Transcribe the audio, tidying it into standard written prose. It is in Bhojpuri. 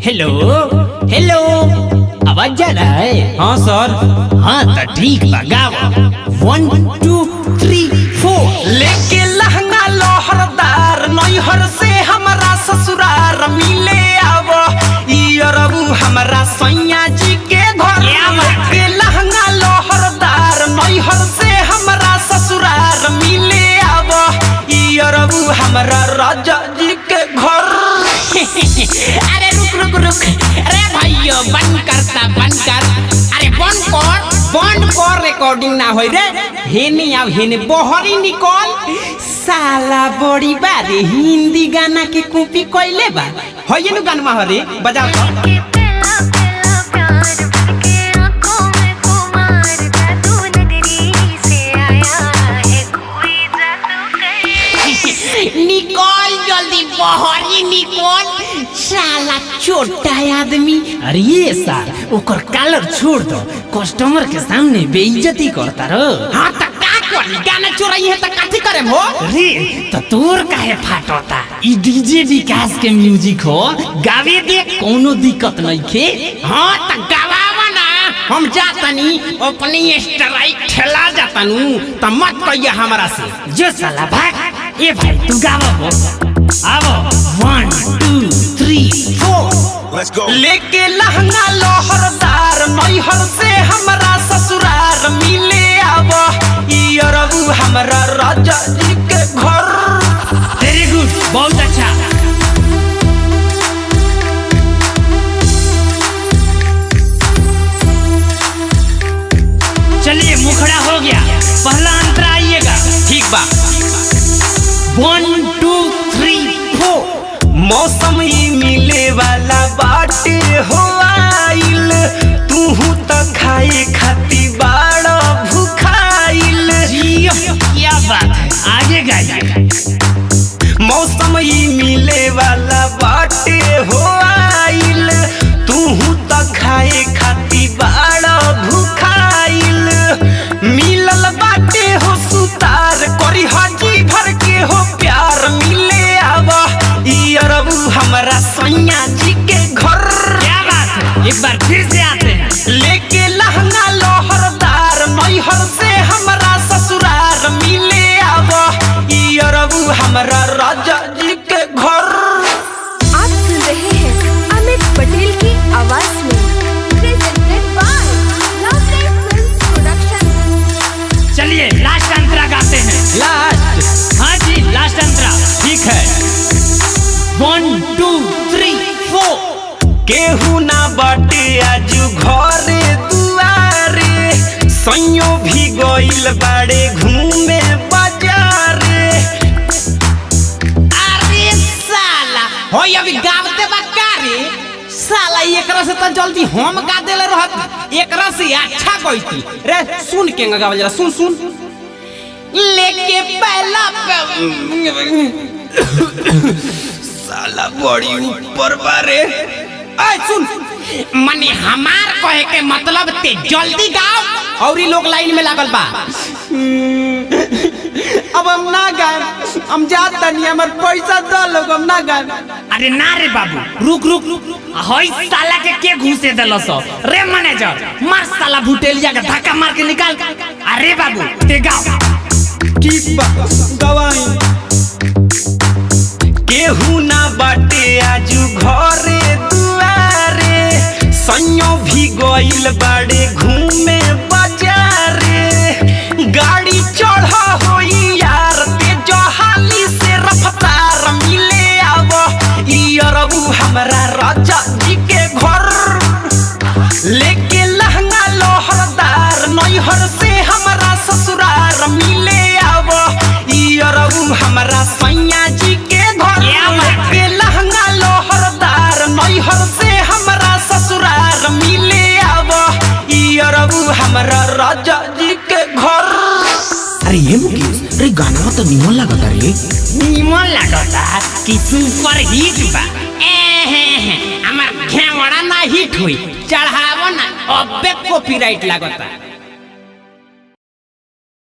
हेलो हेलो, आवाज जा रहा है? हाँ सर। हाँ तो ठीक बा, गाओ 1 2 3 4। लेके लहंगा लोहरदार नैहर से हमारा ससुरार मिले आव इरबू हमारा सैया जी के घर। लेके लहंगा लोहरदार नैहर से हमारा ससुरार मिले आव इरबू हमारा राजा जी के घर। अरे रुक रुक रुक, अरे भाइयों बंद कर। अरे बंद कर रिकॉर्डिंग ना होई रे। हेने आव हेने बहरी निकल। साला बड़ी बारे हिंदी गाना के कॉपी कइले बा। होय नु गाना हरे बजाओ तो। निकल जल्दी बहरी निकल, साला छोटा आदमी। अरे ये साल ओकर कॉलर छोड़ दो, कस्टमर के सामने बेइज्जती करता रो। हाँ तो का करी, गाना चोराई है तो काठी करे हो रे। तो तोर काहे फाटता? ई डीजे विकास के म्यूजिक हो, गावे दे, कोनो दिक्कत नहीं खे। हाँ तो गावा ना, हम जातनी अपनी स्ट्राइक ठेला जातनु, तो मत कहिया हमरा से। जो साला भाग। ए भाई तू गावा हो, आवो 1 2 3 4। लेके लहंगा लोहरदार नैहर से हमारा ससुरार मिले आव इरबू हमारा राजा जी के घर। वेरी गुड, बहुत अच्छा। चलिए मुखड़ा हो गया, पहला अंतरा आइएगा। ठीक बा। 1 2 3 4। मौसम ही मिले वाला बाटे हो आइल, तूहू तो खाए खाती बाड़ा भूखाइल। जी क्या बात है, आगे गाइए। मौसम ही मिले वाला बाटे हो आइल, तूहू तो खाए खाती बाड़ा भूखाइल। मिलल बाटे हो सुतार करी हाजी भर के हो प्यार मिले आवा इरबू हमारा सैया जी के घर। क्या बात है, एक बार फिर से आते हैं। लेके लहंगा लोहरदार नैहर से हमारा ससुरार मिले आवा इरबू हमारा राजा जी के घर। आप सुन रहे हैं अमित पटेल की आवाज में, presented by lovely films production. चलिए लास्ट अंतरा गाते हैं। लास्ट। हाँ जी लास्ट अंतरा, ठीक है। 1 2 3 4। केहू ना बाटे आजू घरे दुआरे, सैयो भी गइल बाड़े घूमे बाजारे। अरे साला होय अभी गावते बक्का रे। साला एकरा से तो जल्दी हम गा देले रहत, एकरा से अच्छा गईती रे। सुन के गावल जरा, सुन सुन। लेके पहला साला बड़ी ऊपर बारे। ऐ सुन, मने हमार कहे के मतलब ते जल्दी गाओ और ई लोग लाइन में लागल बा। अब हम ना गाए, हम जात तनी, हमर पैसा दो लोग, हम ना गाए। अरे ना रे बाबू, रुक रुक होई साला के घुसे देलस रे मैनेजर। मार साला भुटेलिया के धक्का मार के निकाल। अरे बाबू ते गाओ। ठीक बा, गवाई। केहू ना बाटे आजू घरे दुआरे, सैयो भी गइल बाड़े घूमे बाजारे। गाड़ी चढ़ा होई यार ते जहाली से रफ्तार मिले आव इरबू हमारा राजा जी के घर। लेके लहंगा लोहरदार नैहर से हमारा ससुरार मिले आव इरबू हमारा सैया जी के घर। लेके लहंगा लोहरदार नैहर से हमारा ससुरार मिले आव इरबू हमारा राजा जी के घर। अरे ये मुकेश, अरे गाना तो निमन लागता रे। निमन लागता कि सुपर हिट बा। हमार घेवड़ा ना हिट हुई, चढ़ावो ना, अबे कॉपीराइट लागता।